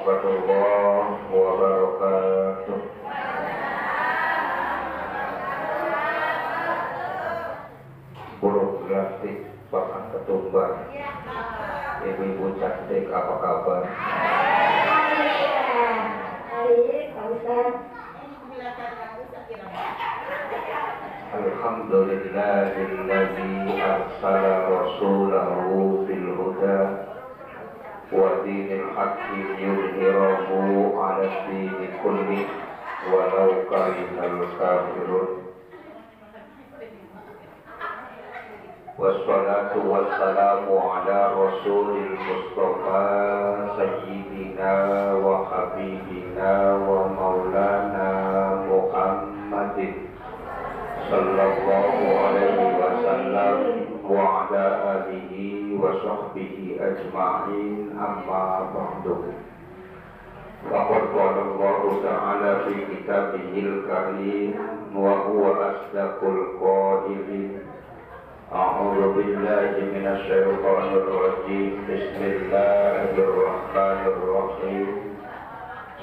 warahmatullahi wabarakatuh. Buruk gratis bahkan ketumbar. Ibu-ibu cantik, apa kabar? Alhamdulillahilladzi arsala rasulahu bil huda wa dinil haqqi yudhhirahu 'ala dini kulli walau karihal kafirun. Wassalatu wassalamu ala rasulil mustafa sayyidina wa habibina wa maulana Muhammadin sallallahu alaihi wasallam wa ala alihi wa sahbihi ajma'in, amma ba'du. Faqad qala Allah ta'ala fi kitabihil karim wa huwa asdaqul qailin. A'udzu billahi minasy syaithanir rajim. Bismillahirrahmanirrahim.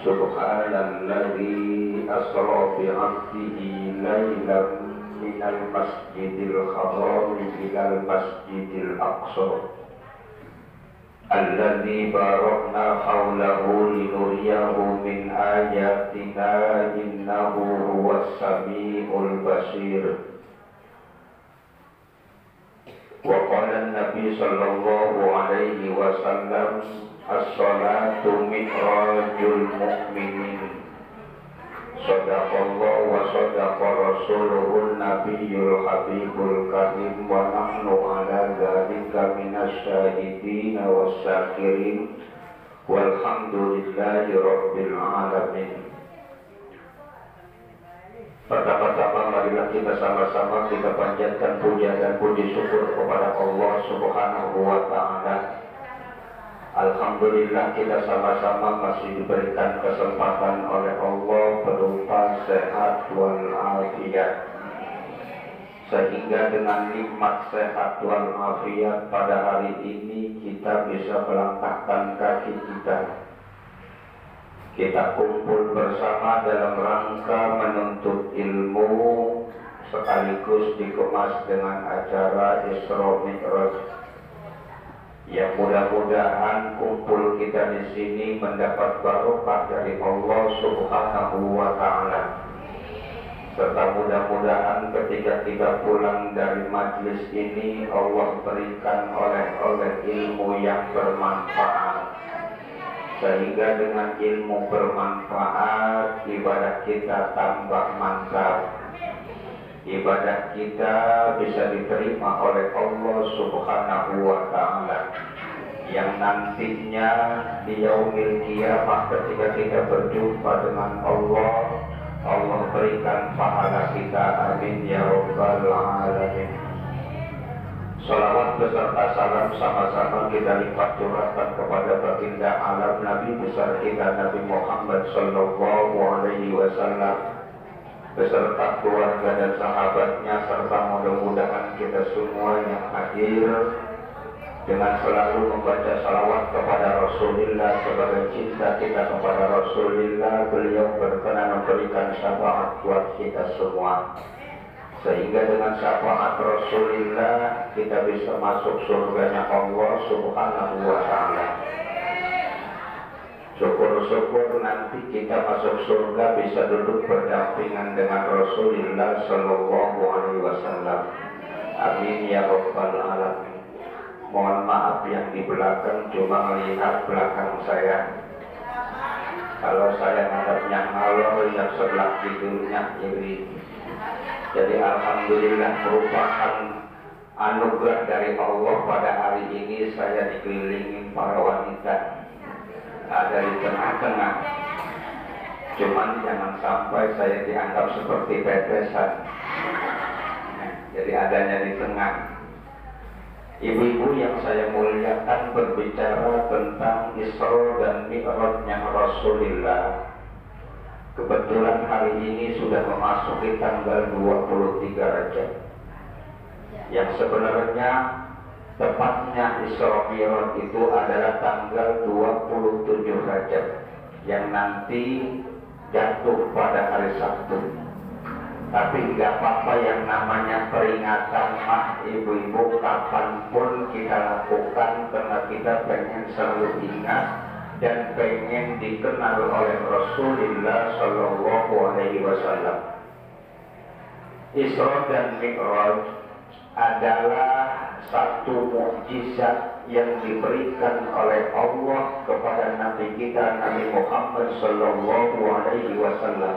Subhanalladzi asra bi 'abdihi lailan minal masjidil haram ilal masjidil aqsa alladzi barakna haulahu linuriyahu min ayatina innahu huwas samiul basir. Wa qala an-nabi sallallahu alaihi wasallam as-salatu mi'rajul mu'minin. Sadaqallahu wa sadaqa rasuluhun nabiyyul habibul karim wa nahnu ala dzalika minasy syahidin wasyakirin walhamdulillahi rabbil alamin. Pertama-tama marilah kita sama-sama kita panjatkan puja dan puji syukur kepada Allah Subhanahu wa ta'ala. Alhamdulillah kita sama-sama masih diberikan kesempatan oleh Allah berupa sehat wal afiat, sehingga dengan nikmat sehat wal afiat pada hari ini kita bisa melangkahkan kaki kita kumpul bersama dalam rangka menuntut ilmu sekaligus dikemas dengan acara Isra Mi'raj. Yang mudah-mudahan kumpul kita di sini mendapat barokah dari Allah Subhanahu wa ta'ala. Serta mudah-mudahan ketika kita pulang dari majlis ini Allah berikan oleh ilmu yang bermanfaat, sehingga dengan ilmu bermanfaat ibadah kita tambah mantap. Ibadah kita bisa diterima oleh Allah Subhanahu wa ta'ala, yang nantinya di yaumil qiyamah ketika kita berjumpa dengan Allah, Allah berikan pahala kita. Amin ya rabbal alamin. Salawat beserta salam sama-sama kita lipat curahkan kepada baginda alam Nabi besar kita Nabi Muhammad sallallahu alaihi wasallam beserta keluarga dan sahabatnya, serta mudah-mudahan kita semua yang hadir dengan selalu membaca salawat kepada Rasulullah. Sebagai cinta kita kepada Rasulullah, beliau berkenan memberikan syafaat buat kita semua, sehingga dengan syafaat Rasulullah kita bisa masuk surganya Allah Subhanahu wa ta'ala. Syukur-syukur nanti kita masuk surga bisa duduk berdampingan dengan Rasulullah sallallahu alaihi wasallam. Amin ya rabbal alamin. Mohon maaf yang di belakang cuma melihat belakang saya. Kalau saya ngadapnya ngalor, yang sebelah tidurnya kiri. Jadi alhamdulillah merupakan anugerah dari Allah pada hari ini saya dikelilingi para wanita. Ada di tengah-tengah, cuman jangan sampai saya dianggap seperti pepesan. Jadi adanya di tengah. Ibu-ibu yang saya muliakan, berbicara tentang Isra dan Mi'rajnya Rasulullah. Kebetulan hari ini sudah memasuki tanggal 23 Rajab, yang sebenarnya Tepatnya Isra Mi'raj itu adalah tanggal 27 Rajab yang nanti jatuh pada hari Sabtu. Tapi nggak apa-apa yang namanya peringatan mah ibu-ibu kapanpun kita lakukan, karena kita pengen selalu ingat dan pengen dikenal oleh Rasulullah Shallallahu Alaihi Wasallam. Isra dan Mi'raj adalah satu mukjizat yang diberikan oleh Allah kepada Nabi kita Nabi Muhammad Sallallahu Alaihi Wasallam.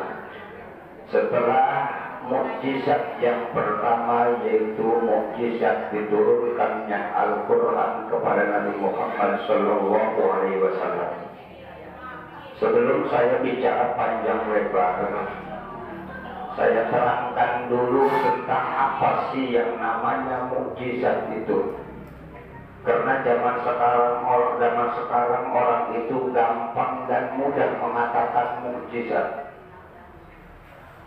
Setelah mukjizat yang pertama, yaitu mukjizat diturunkannya Al-Quran kepada Nabi Muhammad Sallallahu Alaihi Wasallam. Sebelum saya bicara panjang lebar, saya terangkan dulu tentang apa sih yang namanya mukjizat itu. Karena zaman sekarang orang itu gampang dan mudah mengatakan mukjizat.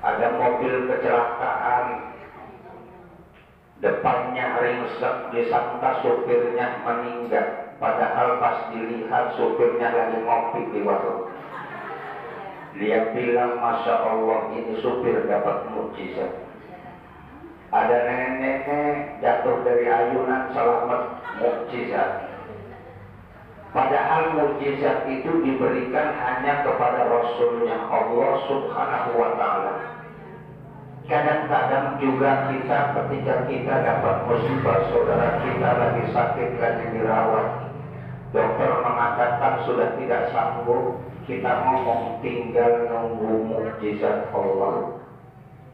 Ada mobil kecelakaan, depannya ringsek, disangka supirnya meninggal, padahal pas dilihat supirnya lagi ngopi di warung. Dia bilang, Masya Allah, ini supir dapat mukjizat. Ada nenek-nenek jatuh dari ayunan selamat, mukjizat. Padahal mukjizat itu diberikan hanya kepada Rasulnya Allah Subhanahu wa Ta'ala. Kadang-kadang juga kita ketika kita dapat musibah, saudara kita lagi sakit, lagi dirawat, dokter mengatakan sudah tidak sanggup, kita ngomong tinggal nunggu mukjizat Allah.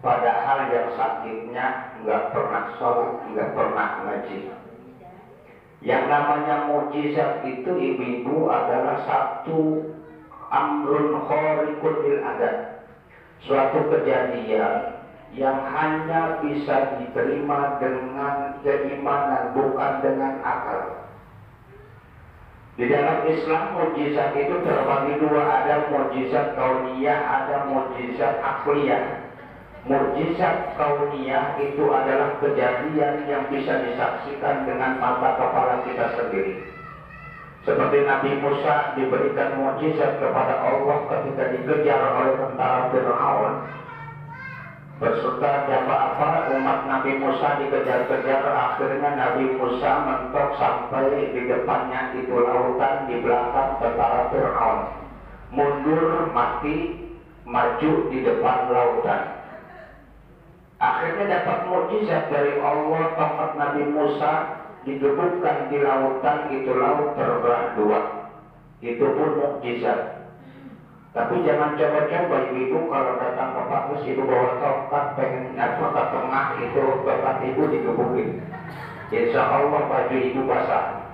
Padahal yang sakitnya nggak pernah sholat, nggak pernah ngaji. Yang namanya mukjizat itu ibu-ibu adalah satu amrun khariqun lil adat, suatu kejadian yang hanya bisa diterima dengan keimanan, bukan dengan akal. Di dalam Islam mukjizat itu terbagi dua, ada mukjizat kauniyah, ada mukjizat akliyah. Mukjizat kauniyah itu adalah kejadian yang bisa disaksikan dengan mata kepala kita sendiri. Seperti Nabi Musa diberikan mukjizat kepada Allah ketika dikejar oleh tentara Fir'aun. Berserta apa umat Nabi Musa dikejar-kejar, akhirnya Nabi Musa mentok sampai di depannya itu lautan, di belakang tentara Fir'aun. Mundur, mati, maju di depan lautan. Akhirnya dapat mukjizat dari Allah, tongkat Nabi Musa digebukkan di lautan, itu laut terbelah dua. Itu pun mukjizat. Tapi jangan coba-coba ibu kalau datang ke Pak Mus, ibu bawa tongkat pengen ke tengah, itu tongkat ibu digebukin. Insya Allah baju ibu basah,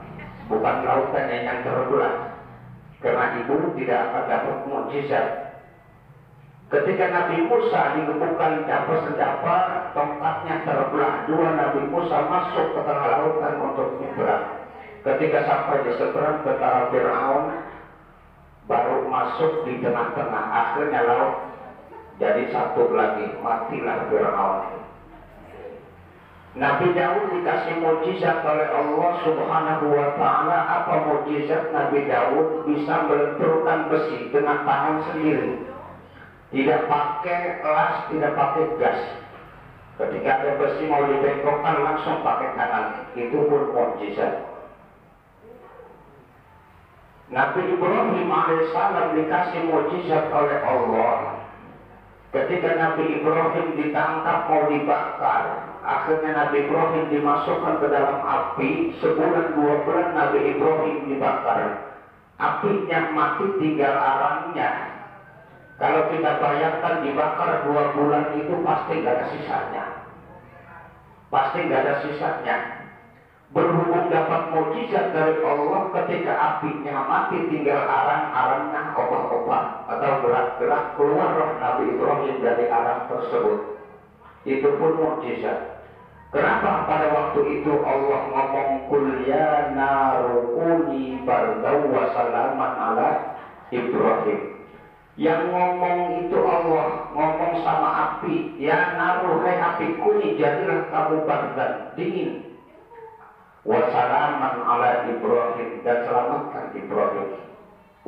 bukan lautan yang terbelah, karena ibu tidak akan dapat mukjizat. Ketika Nabi Musa digebukkan senjata, tongkatnya terbelah dua, Nabi Musa masuk ke tengah lautan untuk menyeberang. Ketika sampai di seberang, tentara Fir'aun baru masuk di tengah-tengah, akhirnya laut jadi satu lagi, matilah Fir'aun. Nabi Daud dikasih mukjizat oleh Allah Subhanahu wa Ta'ala. Apa mukjizat Nabi Daud? Bisa melenturkan besi dengan tangan sendiri, tidak pakai las, tidak pakai gas. Ketika ada besi mau dibengkokkan langsung pakai tangan, itu pun mukjizat. Nabi Ibrahim alaihissalam dikasih mukjizat oleh Allah. Ketika Nabi Ibrahim ditangkap mau dibakar, akhirnya Nabi Ibrahim dimasukkan ke dalam api. Sebulan 2 bulan Nabi Ibrahim dibakar. Apinya mati, tinggal arangnya. Kalau kita bayangkan dibakar 2 bulan itu pasti nggak ada sisanya. Pasti nggak ada sisanya. Berhubung dapat mukjizat dari Allah, ketika apinya mati tinggal arang-arangnya obah-obah atau gerak-gerak, keluar roh Nabi Ibrahim dari arang tersebut. Itu pun mukjizat. Kenapa pada waktu itu Allah ngomong kul ya narukuni bardau wa salaman ala Ibrahim? Yang ngomong itu Allah, ngomong sama api, ya naruh hai api kuni, jadilah kamu bardan, dingin. Wassalaman ala Ibrahim, dan selamatkan Ibrahim.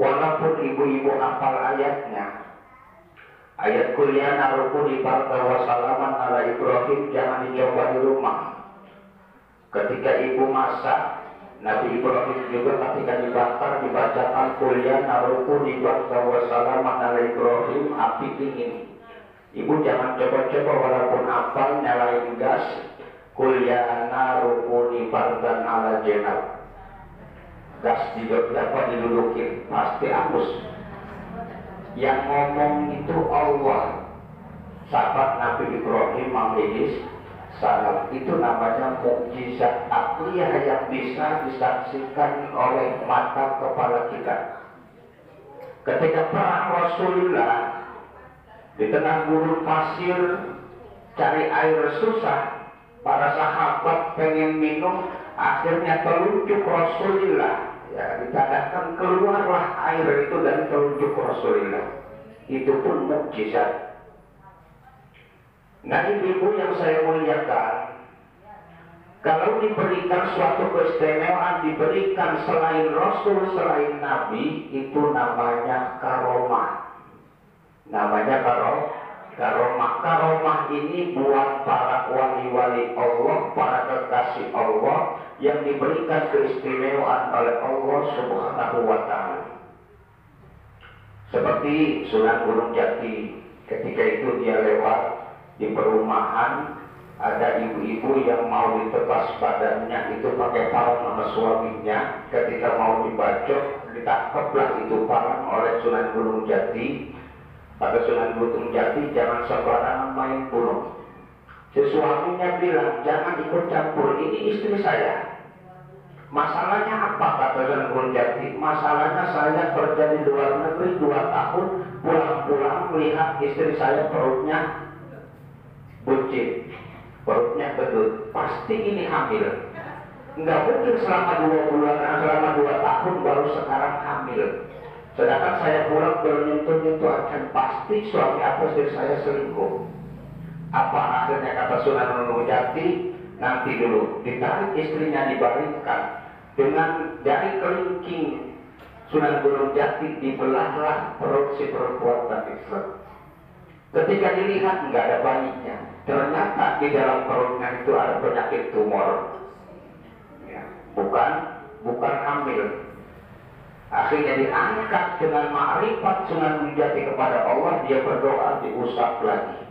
Walaupun ibu-ibu hafal ayatnya, ayat kuliah rukuni barka wassalaman ala Ibrahim, jangan dicoba di rumah. Ketika ibu masak, Nabi Ibrahim juga ketika dibakar dibacakan kuliah rukuni barka wassalaman ala Ibrahim, api dingin. Ibu jangan coba-coba walaupun hafal nyalain gas, kuliah rukuni barkan ala jenab. Gas dapat didudukin, pasti hapus. Yang ngomong itu Allah, sahabat Nabi Ibrahim alaihi salam. Itu namanya mukjizat akliyah yang bisa disaksikan oleh mata kepala kita. Ketika perang Rasulullah di tengah gurun pasir, cari air susah, para sahabat pengen minum, akhirnya telunjuk Rasulullah. Ya, dikatakan keluarlah air itu dari telunjuk Rasulullah. Itu pun mukjizat. Nah, ibu yang saya muliakan, kalau diberikan suatu keistimewaan, diberikan selain Rasul, selain Nabi, itu namanya karomah. Namanya karomah. Karomah ini buat para wali-wali Allah, para kekasih Allah, yang diberikan keistimewaan oleh Allah Subhanahu wa Ta'ala. Seperti Sunan Gunung Jati, ketika itu dia lewat di perumahan, ada ibu-ibu yang mau ditebas badannya itu pakai parang sama suaminya. Ketika mau dibacok, ditangkaplah itu parang oleh Sunan Gunung Jati. Pada Sunan Gunung Jati, jangan sembarangan main bunuh. Si suaminya bilang, jangan ikut campur, ini istri saya. Masalahnya apa, kata Sunan Gunung Jati? Masalahnya saya kerja di luar negeri 2 tahun, pulang-pulang melihat istri saya perutnya buncit, perutnya gendut. Pasti ini hamil. Enggak mungkin selama 2 bulan, selama 2 tahun baru sekarang hamil. Sedangkan saya pulang bernyentuh-nyentuh akan pasti suami atau istri saya selingkuh. Apa akhirnya kata Sunan Gunung Jati? Nanti dulu ditarik istrinya, dibaringkan dengan dari kelingking Sunan Gunung Jati, dibelahlah perut si perempuan tadi. Ketika dilihat nggak ada bayinya, ternyata di dalam perutnya itu ada penyakit tumor. Ya, bukan hamil. Akhirnya diangkat dengan ma'rifat Sunan Gunung Jati kepada Allah, dia berdoa, diusap lagi.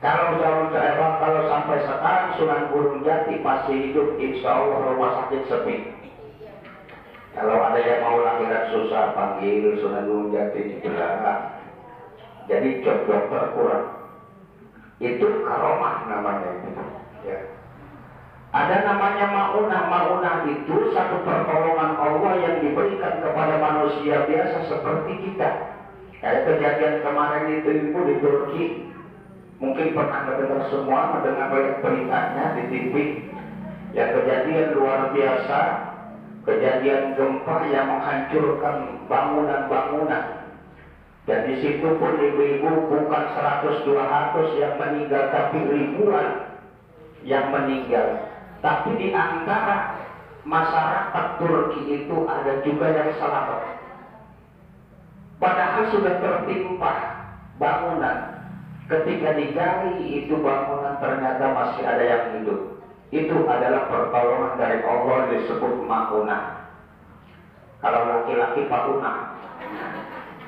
Kalau sampai sekarang Sunan Gunung Jati masih hidup, insya Allah rumah sakit sepi. Kalau ada yang mau lahiran susah, panggil Sunan Gunung Jati di belakang. Jadi job dokter kurang. Itu karomah namanya. Ya. Ada namanya ma'unah. Ma'unah itu satu pertolongan Allah yang diberikan kepada manusia biasa seperti kita. Kayak kejadian kemarin itu ibu di Turki, mungkin pernah mendengar semua, mendengar beritanya di TV. Yang kejadian luar biasa, kejadian gempa yang menghancurkan bangunan-bangunan. Dan di situ pun ibu-ibu bukan 100-200 yang meninggal, tapi ribuan yang meninggal. Tapi di antara masyarakat Turki itu ada juga yang selamat. Padahal sudah tertimpa bangunan. Ketika digali itu bangunan ternyata masih ada yang hidup. Itu adalah pertolongan dari Allah, disebut ma'unah. Kalau laki-laki ma'unah,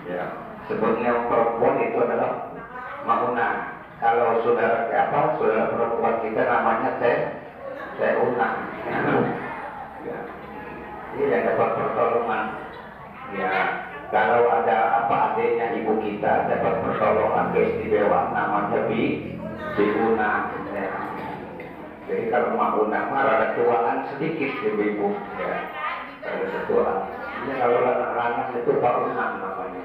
ya, sebutnya perempuan itu adalah ma'unah. Kalau saudara perempuan kita namanya Seunah. Ya. Ini yang dapat pertolongan. Ya, kalau ada apa adanya ibu kita dapat pertolongan keistimewaan namanya Biunah. Ya. Jadi kalau Maunah ada tuaan sedikit ibu-ibu. Ya. Ada tuaan. Ini kalau anak-anak itu Paunah namanya.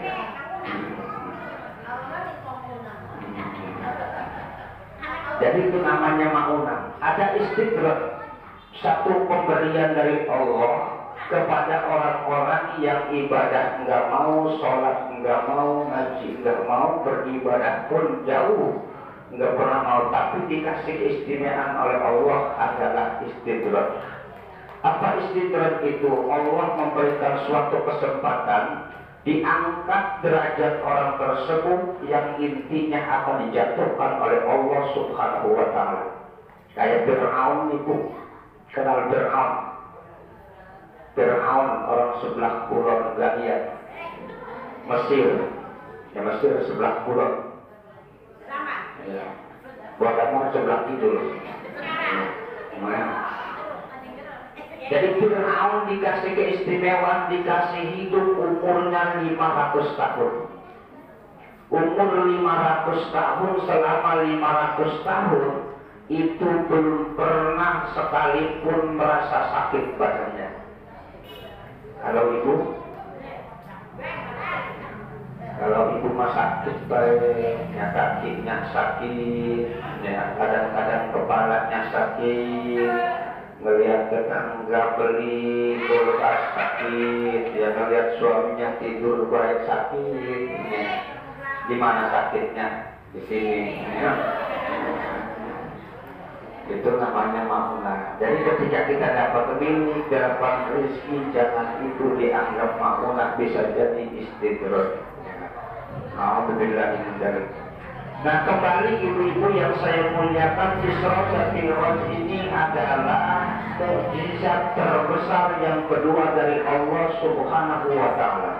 Ya. Jadi itu namanya ma'unah. Ada istidraj, satu pemberian dari Allah kepada orang-orang yang ibadah enggak mau, sholat enggak mau, ngaji enggak mau, beribadah pun jauh nggak pernah mau, tapi dikasih keistimewaan oleh Allah adalah istidraj. Apa istidraj itu? Allah memberikan suatu kesempatan diangkat derajat orang tersebut yang intinya akan dijatuhkan oleh Allah Subhanahu wa Ta'ala. Kayak Fir'aun itu, kenal Fir'aun? Fir'aun orang sebelah pulau Galia, Mesir. Ya Mesir sebelah pulau. Ya. Buat sebelah kidul. Jadi Fir'aun dikasih keistimewaan, dikasih hidup umurnya 500 tahun. Umur 500 tahun, selama 500 tahun itu belum pernah sekalipun merasa sakit badannya. Kalau ibu mah sakit baiknya, kakinya sakit, ya kadang-kadang kepalanya sakit, ngelihat tetangga beli kulkas sakit, ya ngelihat suaminya tidur baik sakit, ya. Di mana sakitnya? Di sini. Ya. Itu namanya maunah. Jadi ketika kita dapat milik, dapat rezeki, jangan itu dianggap maunah, bisa jadi istidraj. Alhamdulillah. Nah, kembali ibu-ibu yang saya muliakan, Isra dan Mi'raj ini adalah mukjizat terbesar yang kedua dari Allah Subhanahu wa Ta'ala.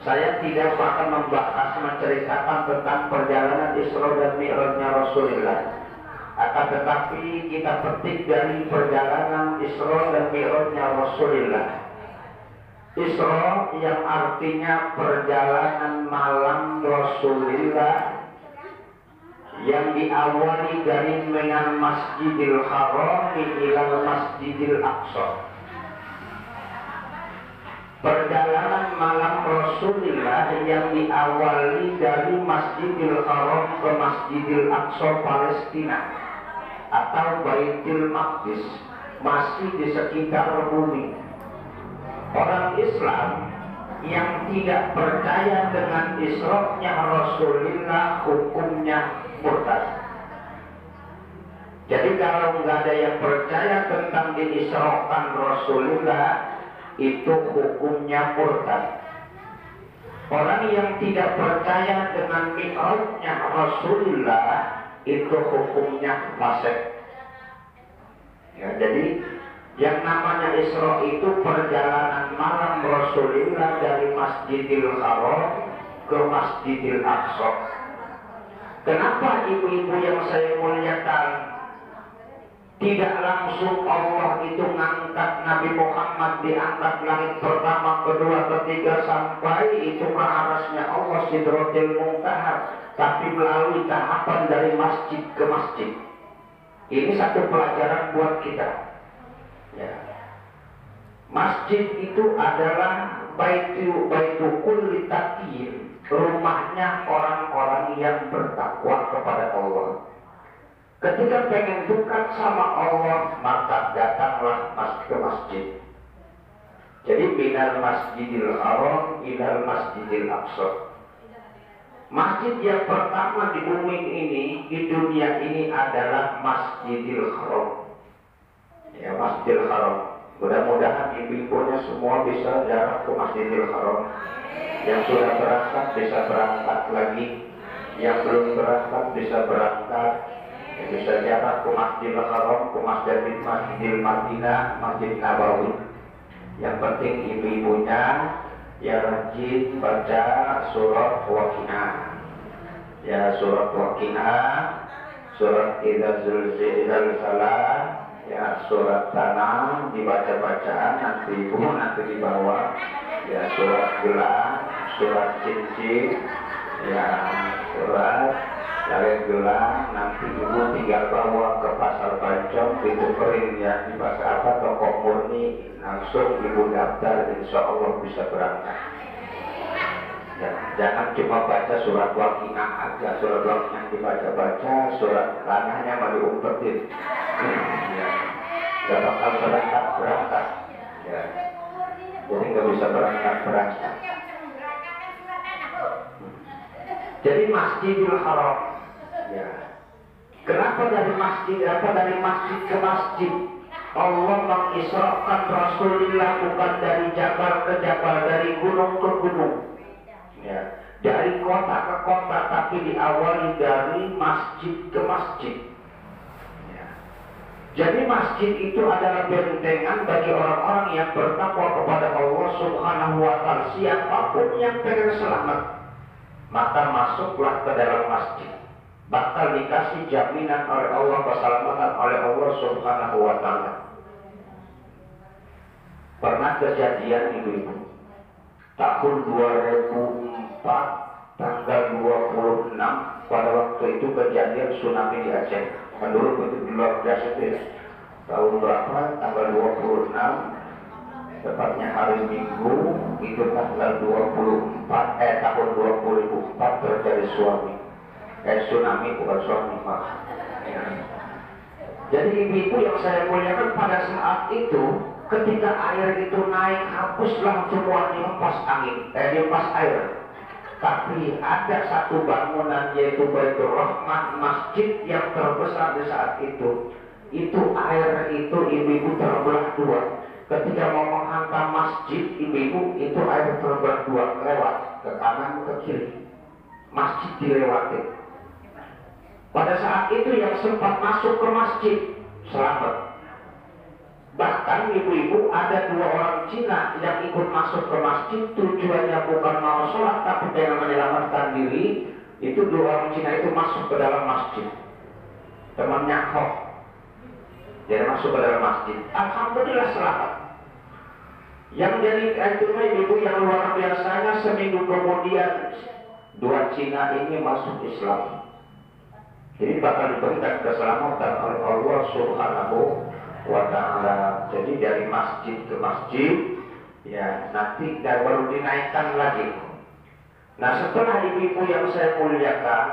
Saya tidak akan membahas menceritakan tentang perjalanan Isra dan Mi'rajnya Rasulullah. Akan tetapi kita petik dari perjalanan Isra dan Mi'rajnya Rasulullah. Isra yang artinya perjalanan malam Rasulullah yang diawali dari dengan Masjidil Haram ila Masjidil Aqsa. Perjalanan malam Rasulullah yang diawali dari Masjidil Haram ke Masjidil Aqsa Palestina atau Baitul Maqdis, masih di sekitar bumi. Orang Islam yang tidak percaya dengan Isra-nya Rasulullah hukumnya murtad. Jadi kalau nggak ada yang percaya tentang diisrakan Rasulullah, itu hukumnya murtad. Orang yang tidak percaya dengan Mi'rajnya Rasulullah, itu hukumnya fasik. Ya, jadi yang namanya Isra itu perjalanan malam Rasulullah dari Masjidil Haram ke Masjidil Aqsa. Kenapa ibu-ibu yang saya muliakan tidak langsung Allah itu ngangkat Nabi Muhammad diangkat langit pertama, kedua, ketiga sampai itu ke arasnya Allah Sidratil Muntaha, tapi melalui tahapan dari masjid ke masjid. Ini satu pelajaran buat kita. Ya. Masjid itu adalah baitu kulli taqiyyin, rumahnya orang-orang yang bertakwa kepada Allah. Ketika pengen dekat sama Allah, maka datanglah ke masjid. Jadi minal Masjidil Haram ilal Masjidil Aqsa. Masjid yang pertama di bumi ini, di dunia ini adalah Masjidil Haram. Ya, Masjidil Haram. Mudah-mudahan ibu-ibunya semua bisa ziarah ke Masjidil Haram. Yang sudah berangkat bisa berangkat lagi, yang belum berangkat bisa berangkat. Yang bisa ziarah ke Masjidil Haram, ke Masjidil Madinah, Masjid Nabawi. Yang penting ibu-ibunya ya rajin baca surat Waqiah. Ya, surat Waqiah, surat Idza Zalzalah, ya surat Tanah dibaca-bacaan, nanti dibawa, ya surat Gelang, surat Cincin, ya surat dari Gelang, nanti ibu tinggal bawa ke pasar Pancong, ditukerin ya di pasar apa, toko murni, langsung ibu daftar, insya Allah bisa berangkat. Ya, jangan cuma baca surat Waqiah aja, surat Waqiah dibaca-baca, surat Tanahnya mau diumpetin. Ya, gak bakal berangkat. Ya, jadi nggak bisa berangkat. Jadi Masjidil Haram, ya, Kenapa dari masjid ke masjid? Allah mengisrakan Rasulullah bukan dari jabal ke jabal, dari gunung ke gunung, ya, dari kota ke kota, tapi diawali dari masjid ke masjid. Ya. Jadi masjid itu adalah bentengan bagi orang-orang yang bertakwa kepada Allah Subhanahu wa Ta'ala. Siapapun yang pengen selamat, maka masuklah ke dalam masjid. Bakal dikasih jaminan oleh Allah, keselamatan oleh Allah Subhanahu wa Ta'ala. Pernah kejadian ibu-ibu tahun 2004 tanggal 26, pada waktu itu kejadian tsunami di Aceh. Menurut itu di luar biasa itu ya. Tahun berapa? Tanggal 26, tepatnya hari Minggu, itu tanggal 24 tahun 2004 terjadi tsunami, bukan tsunami, maaf. Ya. Jadi ibu-ibu yang saya muliakan, pada saat itu ketika air itu naik, hapuslah semua dihempas angin, dihempas air. Tapi ada satu bangunan, yaitu Baitur Rahman, masjid yang terbesar di saat itu. Itu air itu ibu-ibu terbelah dua. Ketika mau menghantam masjid ibu-ibu, itu air terbelah dua, lewat ke kanan ke kiri. Masjid dilewati. Pada saat itu yang sempat masuk ke masjid selamat. Bahkan ibu-ibu ada 2 orang Cina yang ikut masuk ke masjid, tujuannya bukan mau sholat tapi dengan menyelamatkan diri. Itu 2 orang Cina itu masuk ke dalam masjid. Temannya Hok, jadi masuk ke dalam masjid. Alhamdulillah selamat. Yang jadi itu ibu yang luar biasanya, seminggu kemudian 2 Cina ini masuk Islam. Jadi bakal diberikan keselamatan oleh Allah Subhanahu wa Ta'ala. Jadi dari masjid ke masjid, ya, nanti baru dinaikkan lagi. Nah, setelah ibu-ibu yang saya muliakan,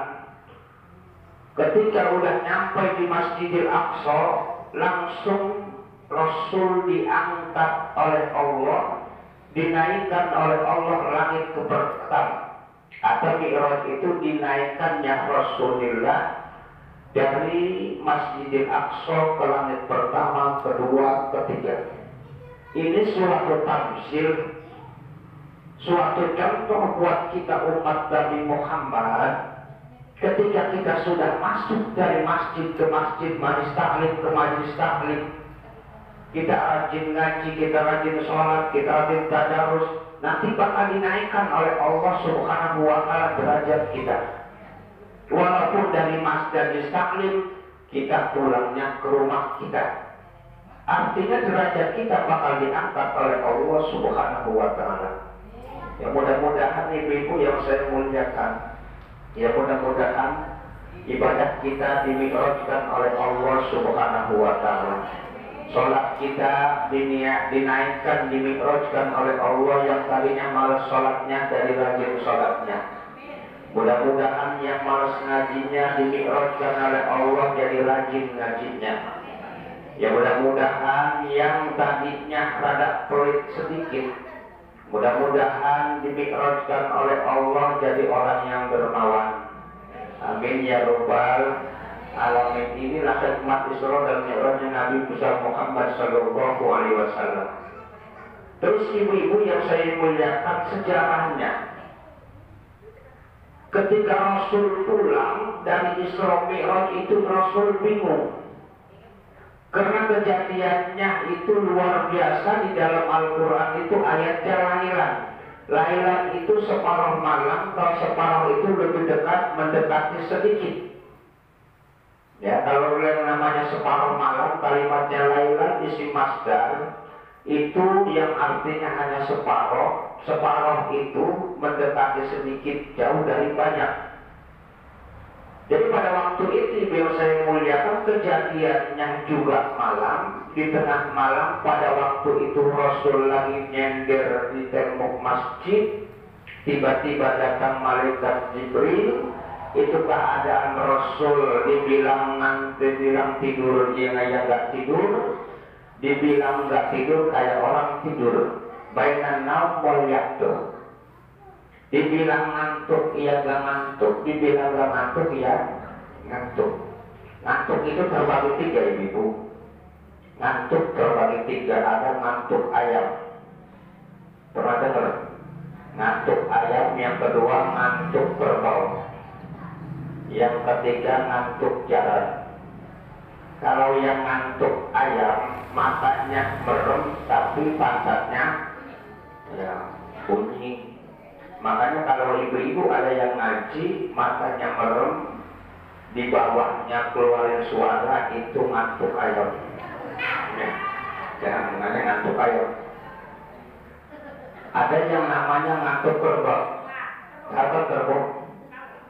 ketika udah nyampe di Masjidil Aqsa, langsung Rasul diangkat oleh Allah, dinaikkan oleh Allah langit ke pertama. Atau Mi'raj itu dinaikkannya Rasulullah dari Masjidil Aqsa ke langit pertama, kedua, ketiga. Ini suatu tamsil, suatu contoh buat kita umat Nabi Muhammad. Ketika kita sudah masuk dari masjid ke masjid, majlis taklim ke majlis taklim, kita rajin ngaji, kita rajin sholat, kita rajin tadarus, nanti bakal dinaikkan oleh Allah Subhanahu wa Ta'ala derajat kita. Walaupun dari majlis taklim kita pulangnya ke rumah kita, artinya derajat kita bakal diangkat oleh Allah Subhanahu wa Ta'ala. Ya, mudah-mudahan ibu-ibu yang saya muliakan, ya, mudah-mudahan ibadah kita dimi'rajkan oleh Allah Subhanahu wa Ta'ala. Sholat kita dinaikkan, dimi'rajkan oleh Allah yang tadinya malas sholatnya dari rajin sholatnya. Mudah-mudahan yang malas ngajinya dimi'rajkan oleh Allah jadi rajin ngajinya. Ya, mudah-mudahan yang tadinya rada pelit sedikit, mudah-mudahan dimi'rajkan oleh Allah jadi orang yang dermawan. Amin ya rabbal alamin. Inilah hikmat Isra dan Mi'rajnya Nabi besar Muhammad sallallahu alaihi wasallam. Terus ibu-ibu yang saya muliakan, sejarahnya ketika Rasul pulang dari Isra Mi'raj itu, Rasul bingung karena kejadiannya itu luar biasa. Di dalam Al-Quran itu ayatnya lailan. Lailan itu separuh malam, kalau separuh itu lebih dekat, mendekati sedikit. Ya, kalau yang namanya separuh malam, kalimatnya lailan isi masdar, itu yang artinya hanya separuh. Separuh itu mendekati sedikit, jauh dari banyak. Jadi pada waktu itu biar saya muliakan, kejadiannya juga malam. Di tengah malam pada waktu itu Rasul lagi nyender di tembok masjid, tiba-tiba datang malaikat Jibril. Itu keadaan Rasul dibilang tidur, dia nggak tidur, dibilang nggak tidur kayak orang tidur. Bainan naum wal yaqtur. Dibilang ngantuk, ia gak ngantuk. Dibilang gak ngantuk, ia ngantuk. Ngantuk itu terbagi tiga, ibu. Ngantuk terbagi tiga, ada ngantuk ayam. Pernah dengar? Ngantuk ayam, yang kedua ngantuk kerbau, yang ketiga ngantuk jaran. Kalau yang ngantuk ayam, matanya merem tapi pantatnya ya bunyi. Makanya kalau ibu-ibu ada yang ngaji, matanya merem, di bawahnya keluarin suara, itu ngantuk ayam. Ya, jangan mengenai ngantuk ayam. Ada yang namanya ngantuk kerbau. Apa kerbau?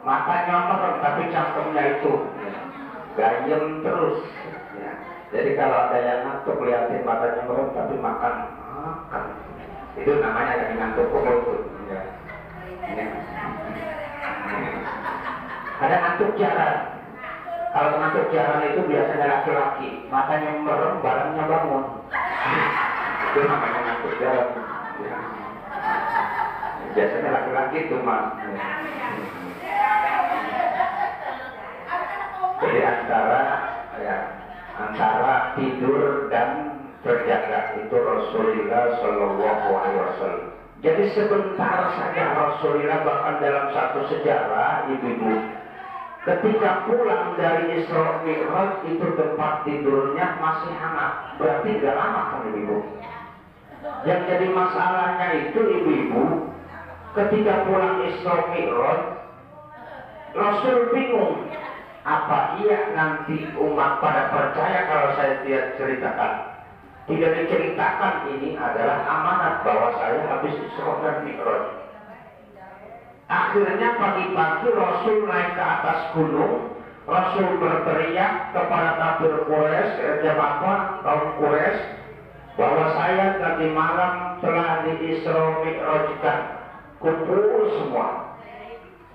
Matanya merem tapi cangkemnya itu gayem terus. Ya. Jadi kalau ada yang ngantuk, lihatin matanya merem tapi makan. Itu namanya lagi ngantuk kerbau itu. Ya. Ya. Ada ngantuk jaran. Kalau ngantuk jaran itu biasanya laki-laki, matanya merem, barangnya bangun. Itu namanya ngantuk jaran. Ya. Biasanya laki-laki itu mas. Ya. Jadi antara tidur dan terjaga itu Rasulullah Shallallahu Alaihi Wasallam. Jadi sebentar saja Rasulullah, bahkan dalam satu sejarah ibu-ibu, ketika pulang dari Isra Mi'raj itu tempat tidurnya masih hangat, berarti gak lama kan ibu-ibu. Yang jadi masalahnya itu ibu-ibu, ketika pulang Isra Mi'raj, Rasul bingung, apa iya nanti umat pada percaya kalau saya tidak ceritakan? Tidak diceritakan, ini adalah amanat bahwa saya habis Isra dan Mi'raj. Akhirnya pagi-pagi Rasul naik ke atas gunung. Rasul berteriak kepada kafir Quraisy, jamaah kaum Quraisy, bahwa saya tadi malam telah di Isra Mi'rajkan. Kumpul semua.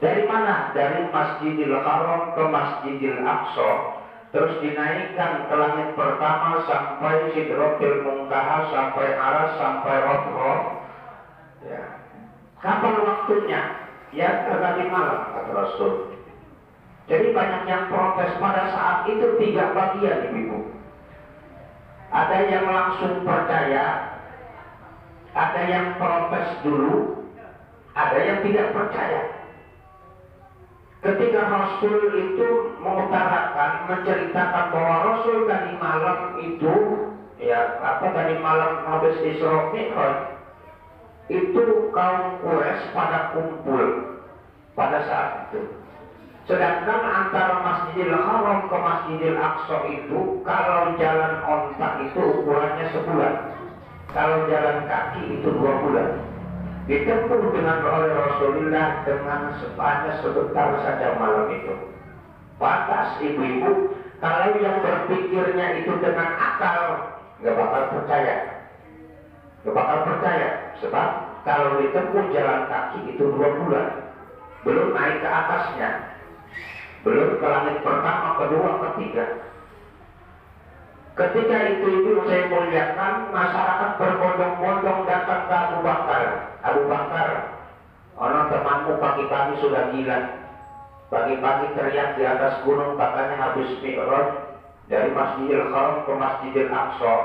Dari mana? Dari Masjidil Haram ke Masjidil Aqsa. Terus dinaikkan ke langit pertama sampai Sidratil Muntaha, sampai Aras, sampai Roh. Ya. Kapan waktunya? Ya tadi malam, kata Rasul. Jadi banyak yang protes pada saat itu, tiga bagian ibu-ibu. Ada yang langsung percaya, ada yang protes dulu, ada yang tidak percaya. Ketika Rasul itu mengutarakan, menceritakan bahwa Rasul tadi malam itu, tadi malam habis Isra Mi'raj, itu kaum Quraisy pada kumpul pada saat itu. Sedangkan antara Masjidil Haram ke Masjidil Aqsa itu, kalau jalan onta itu ukurannya sebulan, kalau jalan kaki itu 2 bulan. Ditempuh dengan oleh Rasulullah dengan sebanyak sebentar saja malam itu. Pantas ibu-ibu, kalau yang berpikirnya itu dengan akal, gak bakal percaya. Gak bakal percaya. Sebab kalau ditempuh jalan kaki itu 2 bulan, belum naik ke atasnya, belum ke langit pertama, kedua, ketiga. Ketika itu ibu saya muliakan, masyarakat berbondong-bondong datang ke Abu Bakar. Abu Bakar, orang temanmu pagi-pagi sudah gila. Pagi-pagi teriak di atas gunung, katanya habis Mi'raj dari Masjidil Haram ke Masjidil Aqsa.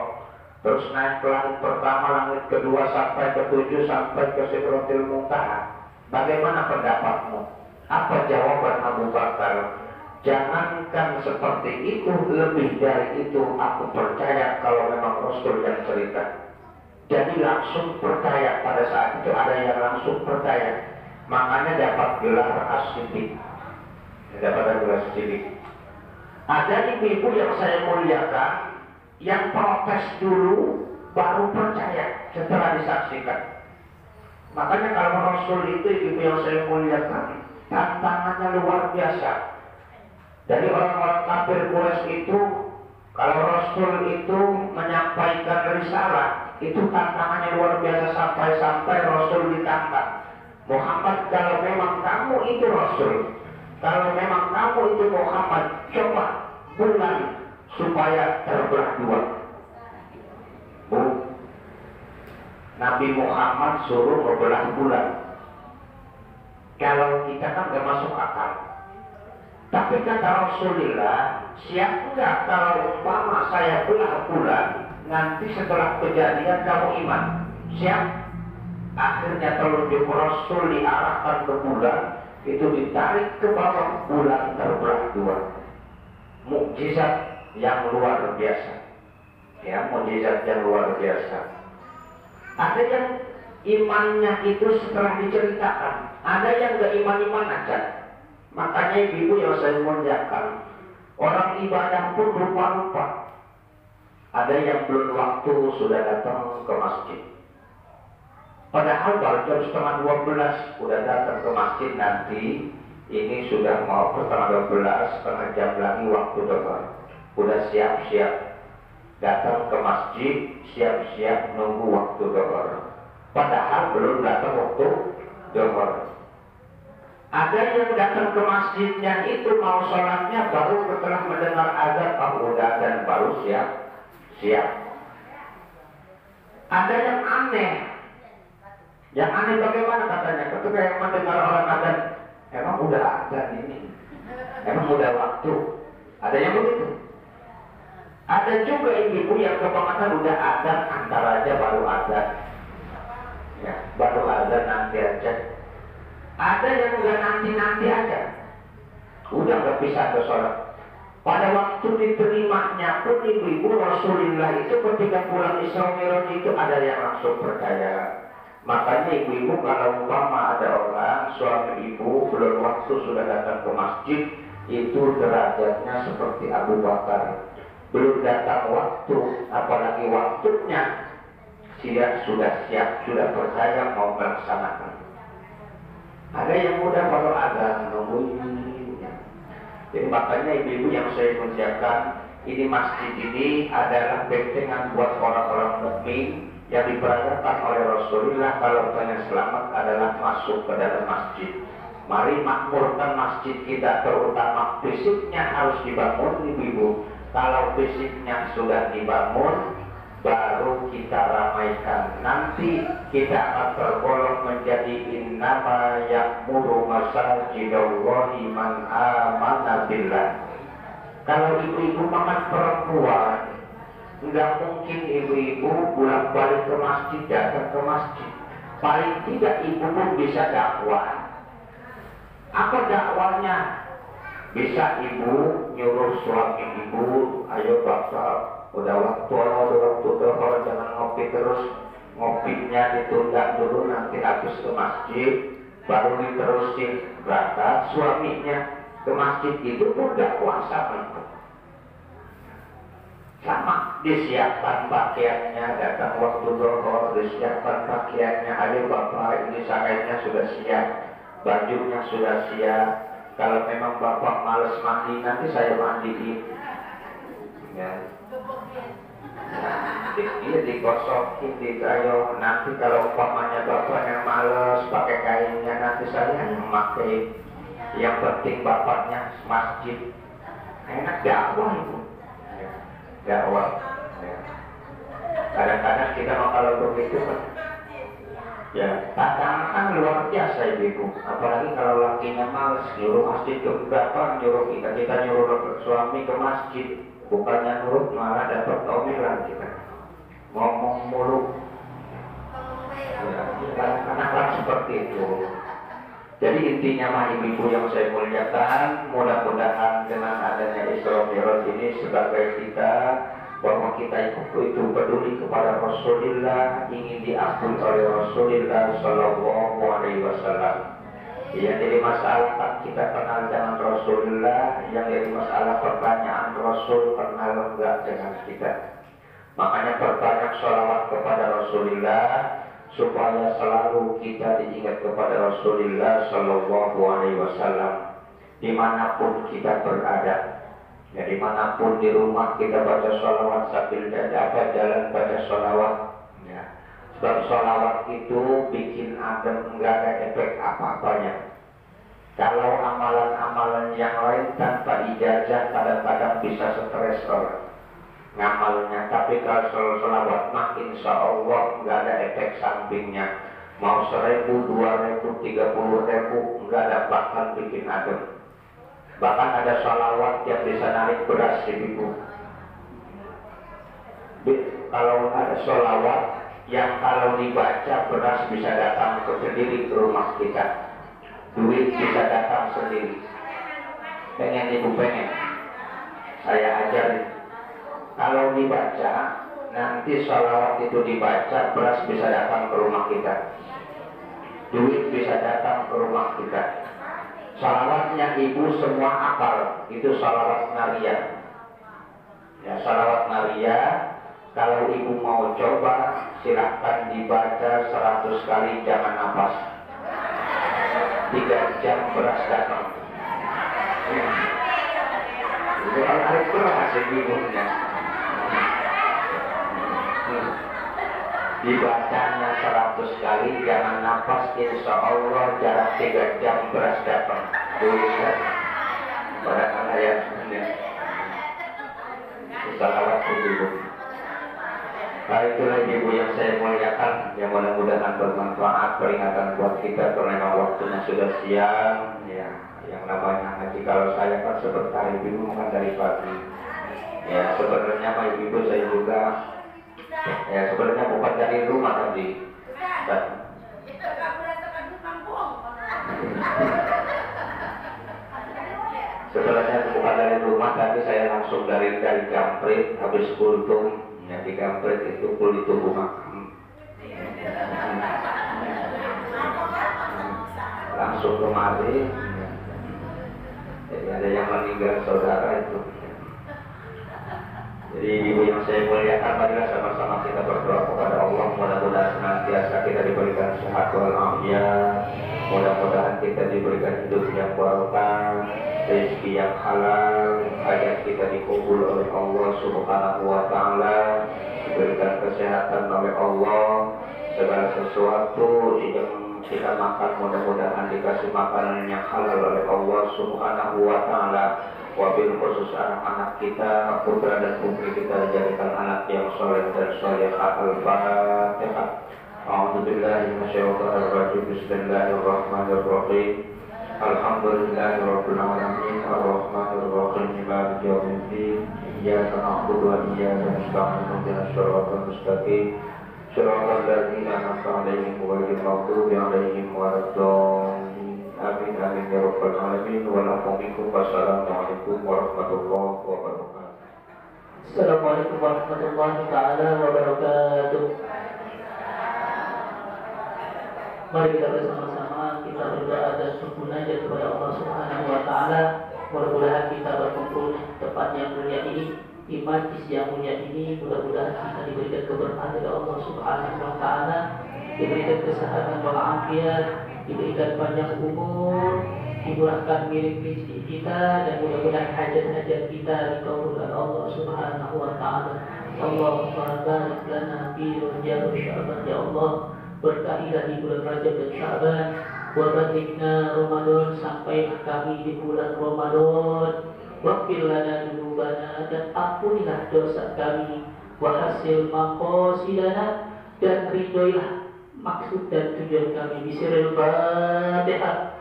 Terus naik ke langit pertama, langit kedua, sampai ke 7, sampai ke Sidratil Muntaha. Bagaimana pendapatmu? Apa jawaban Abu Bakar? Jangankan seperti itu, lebih dari itu aku percaya kalau memang Rasul yang cerita. Jadi langsung percaya, pada saat itu ada yang langsung percaya. Makanya dapat gelar As-Siddiq. Dapat gelar As-Siddiq. Ada ibu-ibu yang saya muliakan, yang protes dulu baru percaya setelah disaksikan. Makanya kalau Rasul itu ibu yang saya muliakan, tantangannya luar biasa. Dari orang-orang kafir Quraisy itu, kalau Rasul itu menyampaikan risalah, itu tantangannya luar biasa, sampai Rasul ditantang. Muhammad, kalau memang kamu itu Rasul, kalau memang kamu itu Muhammad, coba bulan supaya terbelah 2. Nabi Muhammad suruh membelah bulan. Kalau kita kan gak masuk akal. Tapi kata Rasulullah, siap enggak kalau umpama saya belah bulan, nanti setelah kejadian kamu iman? Siap? Akhirnya telunjuk Rasul diarahkan ke bulan, itu ditarik ke bawah, bulan terbelah dua. Mukjizat yang luar biasa. Ya, mukjizat yang luar biasa. Ada yang imannya itu setelah diceritakan, ada yang gak iman-iman aja. Makanya ibu yang saya muliakan, orang ibadah pun lupa-lupa. Ada yang belum waktu sudah datang ke masjid. Padahal baru jam setengah 12 udah datang ke masjid, nanti ini sudah mau ke setengah 12, setengah jam lagi waktu doa. Udah siap-siap datang ke masjid, siap-siap nunggu waktu doa. Padahal belum datang waktu doa. Ada yang datang ke masjidnya itu mau sholatnya baru setelah mendengar azan, udah dan baru siap. Ada yang aneh. Yang aneh bagaimana katanya? Ketika yang mendengar orang azan, emang udah azan ini, emang udah waktu. Ada yang begitu. Ada juga ibu yang kebangetan udah azan, antar aja baru azan. Ya, baru azan nanti aja. Ada yang udah nanti aja, udah gak bisa ke sholat. Pada waktu diterimanya pun ibu-ibu Rasulullah itu ketika pulang Isra Mi'raj itu ada yang langsung percaya. Makanya ibu-ibu kalau umpama ada orang suami ibu belum waktu sudah datang ke masjid, itu derajatnya seperti Abu Bakar. Belum datang waktu, apalagi waktunya, dia sudah siap, sudah percaya mau melaksanakan. Ada yang mudah baru azan nungguin. Jadi makanya ibu-ibu yang saya muliakan, ini masjid ini adalah bentengan buat orang-orang mukmin yang diperagakan oleh Rasulullah. Kalau pengen selamat adalah masuk ke dalam masjid. Mari makmurkan masjid kita, terutama fisiknya harus dibangun ibu-ibu. Kalau fisiknya sudah dibangun, baru kita ramaikan. Nanti kita akan tergolong menjadi innama ya'muru masajidallahi man amana billah. Kalau ibu-ibu makan perempuan, nggak mungkin ibu-ibu bolak-balik ke masjid, datang ke masjid. Paling tidak ibu pun bisa dakwah. Apa dakwahnya? Bisa ibu nyuruh suami ibu, ayo bapak, udah waktu dohor, jangan ngopi terus, ngopinya ditunda dulu, nanti habis ke masjid baru diterusin berangkat. Suaminya ke masjid itu pun gak kuasa sama, disiapkan pakaiannya, datang waktu dohor, disiapkan pakaiannya, ayo bapak ini sarainya sudah siap, bajunya sudah siap. Kalau memang bapak males mandi, nanti saya mandiin. Ya. Dia digosokin, digayo. Nanti kalau umpamanya bapaknya males pakai kainnya, nanti saya yang pakai. Yang penting bapaknya masjid. Enak dakwah itu. Ya. Dakwah. Ya. Kadang-kadang kita kalau begitu kan, ya tantangan kan luar biasa ibu. Apalagi kalau lakinya males, nyuruh masjid ke berapa, nyuruh kita nyuruh suami ke masjid. Bukannya nurut malah dapat omelan kita. Ngomong mulu. Ya, anak-anak seperti itu. Jadi intinya mah ibu-ibu yang saya muliakan, mudah-mudahan dengan adanya Isra Mi'raj ini sebagai kita, bahwa kita itu peduli kepada Rasulullah, ingin diampuni oleh Rasulullah Sallallahu Alaihi Wasallam. Yang jadi masalah kan kita kenal dengan Rasulullah, yang jadi masalah pertanyaan Rasul kenal enggak dengan kita. Makanya perbanyak sholawat kepada Rasulullah supaya selalu kita diingat kepada Rasulullah Sallallahu Alaihi Wasallam dimanapun kita berada. Ya, dimanapun di rumah kita baca sholawat sambil jalan baca sholawat. Ya. Sebab sholawat itu bikin adem, enggak ada efek apa-apanya. Kalau amalan-amalan yang lain tanpa ijazah kadang-kadang bisa stres orang ngamalnya. Tapi kalau sholawat mah insya Allah enggak ada efek sampingnya. Mau 1.000, 2.000, 30.000 enggak ada, bahkan bikin adem. Bahkan ada sholawat yang bisa narik beras ibu. Kalau ada sholawat yang kalau dibaca beras bisa datang sendiri ke rumah kita, duit bisa datang sendiri. Pengen ibu pengen? Saya ajarin. Kalau dibaca, nanti sholawat itu dibaca, beras bisa datang ke rumah kita, duit bisa datang ke rumah kita. Sholawatnya ibu semua apal, itu sholawat Maria. Ya, sholawat Maria. Kalau ibu mau coba, silahkan dibaca 100 kali, jangan nafas. 3 jam beras datang. Itu kalau beras ibunya. Dibacanya 100 kali, jangan nafas, insya Allah jarak 3 jam beras datang. Tuliskan pada ayatnya. Salawat ibu. Nah, itulah ibu yang saya muliakan, yang mudah-mudahan bermanfaat, peringatan buat kita karena waktunya sudah siang. Ya, yang namanya ngaji kalau saya kan sebentar, ibu kan dari pagi. Ya, sebenarnya Pak Ibu saya juga. Ya, sebenarnya bukan dari rumah tadi. Sebenarnya bukan dari rumah, tapi saya langsung dari Gamprit, habis kultum. Ya, di Gamprit itu kulit tubuh makam. Langsung kemari. Jadi ada yang meninggal saudara itu. Jadi ibu yang saya muliakan, marilah sama-sama kita berdoa kepada Allah, mudah-mudahan senantiasa kita diberikan sehat walafiat, mudah-mudahan kita diberikan hidup yang barokah, rezeki yang halal, hajat kita dikabul oleh Allah Subhanahu wa taala, diberikan kesehatan oleh Allah, segala sesuatu yang kita makan mudah-mudahan dikasih makanan yang halal oleh Allah Subhanahu wa taala. Wabil khusus anak-anak kita, putra dan putri kita, jadikan anak yang soleh dan solehah. Al-Fatihah. A'udzubillahi minasyaitonir rajim. Bismillahirrahmanirrahim. Alhamdulillahirabbil alamin, arrahmanir rahim, maliki yaumiddin. Iyyaka na'budu wa iyyaka nasta'in. Ihdinas siratal mustaqim. Shiratal ladzina an'amta 'alaihim ghairil maghdubi 'alaihim waladdallin. Amin amin ya rabbal alamin. Wassalamualaikum warahmatullahi wabarakatuh. Assalamualaikum warahmatullahi taala wabarakatuh. Mari kita bersama-sama kita berdoa dan bermunajat kepada Allah Subhanahu wa taala. Mudah-mudahan kita berkumpul tepat yang mulia ini, di majlis yang mulia ini, mudah-mudahan kita diberikan keberkahan dari Allah Subhanahu wa taala, diberikan kesehatan walafiat, diberikan panjang umur, dimurahkan milik rezeki kita, dan mudah-mudahan hajat-hajat kita dikabulkan Allah Subhanahu wa taala. Allahumma barik lana fi Rajab Sya'ban, ya Allah, berkahilah di bulan Rajab dan Sya'ban, wa balighna Ramadan, sampai kami di bulan Ramadan. Waghfir lana dzunubana, dan ampunilah dosa kami, wa hasil maqasidana, dan ridhoilah maksud dan tujuan kami. Bismillahirrahmanirrahim.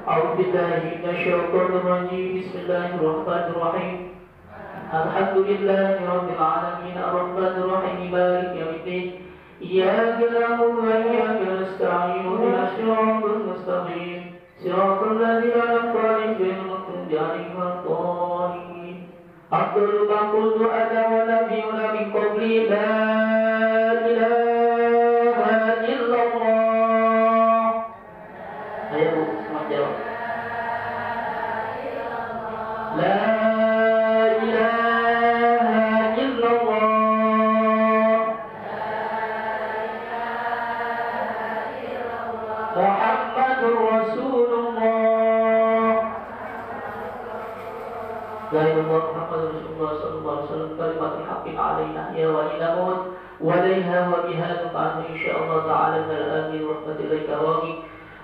A'udzubillahi minasyaitonir rajim. Bismillahirrahmanirrahim. Alhamdulillahirabbil alamin, arrahmanir rahim, maliki yaumiddin. Iyyaka na'budu wa iyyaka nasta'in. Ihdinas siratal mustaqim. Siratal ladzina an'amta 'alaihim ghairil maghdubi 'alaihim waladdallin. Afdhalu ma qultu ana wa nabiyyuna min qabli, la ilaha illallah. Ayo Bu, semangat jawab. La ilaha illallah. Muhammadur Rasulullah. La ilaha Muhammadur Rasulullah sallallahu alaihi wasallam. Kalimatul haqqin alaina ya wa ilamun walaiha wa biha nufa'u insyaallah ta'ala minal amin wa rahmatillahi wa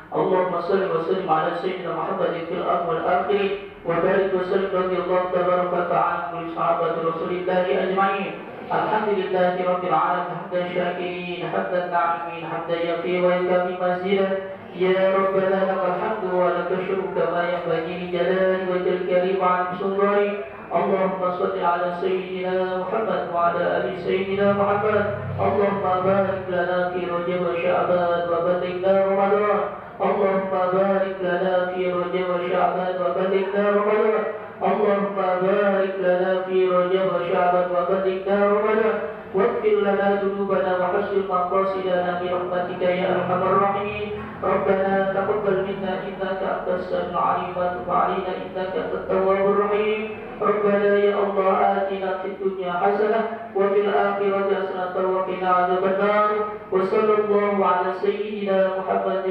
Allahumma salli wa sallim ala sayyidina Muhammadin fil awwal wal akhir wa barik wa sallim radhiyallahu tabaraka ta'ala an sahabati Rasulillahi ajma'in. Alhamdulillahi rabbil alamin, hamdan syakirin, hamdan na'imin, hamdan yafi wa yukafi mazidah. Ya Rabbana lakal hamdu wa lakal syukru kama yanbaghi li jalali wajhika عن سلطانك. اللهم صل على سيدنا محمد وعلى آل سيدنا محمد. اللهم بارك لنا في رجب وشعبان وبلغنا رمضان. اللهم بارك لنا في رجب وشعبان وبلغنا رمضان. اللهم بارك لنا في رجب وشعبان وبلغنا رمضان. واغفر لنا ذنوبنا وحسن مقاصدنا برحمتك يا ارحم الراحمين. ربنا تقبل منا انك انت السميع العليم وتب علينا انك انت التواب الرحيم. ربنا يا الله آتنا في الدنيا حسنه وفي الاخره حسنه وقنا عذاب النار. وصلى الله على سيدنا محمد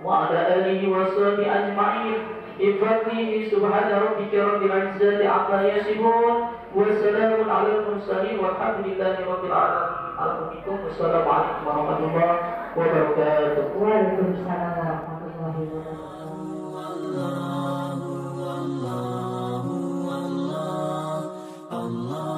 وعلى اله وصحبه اجمعين. بفضله سبحان ربك رب العزة عما يصفون وسلام على المرسلين والحمد لله رب العالمين. والسلام عليكم ورحمة الله وبركاته. Waalaikumsalam warahmatullahi wabarakatuh. Allah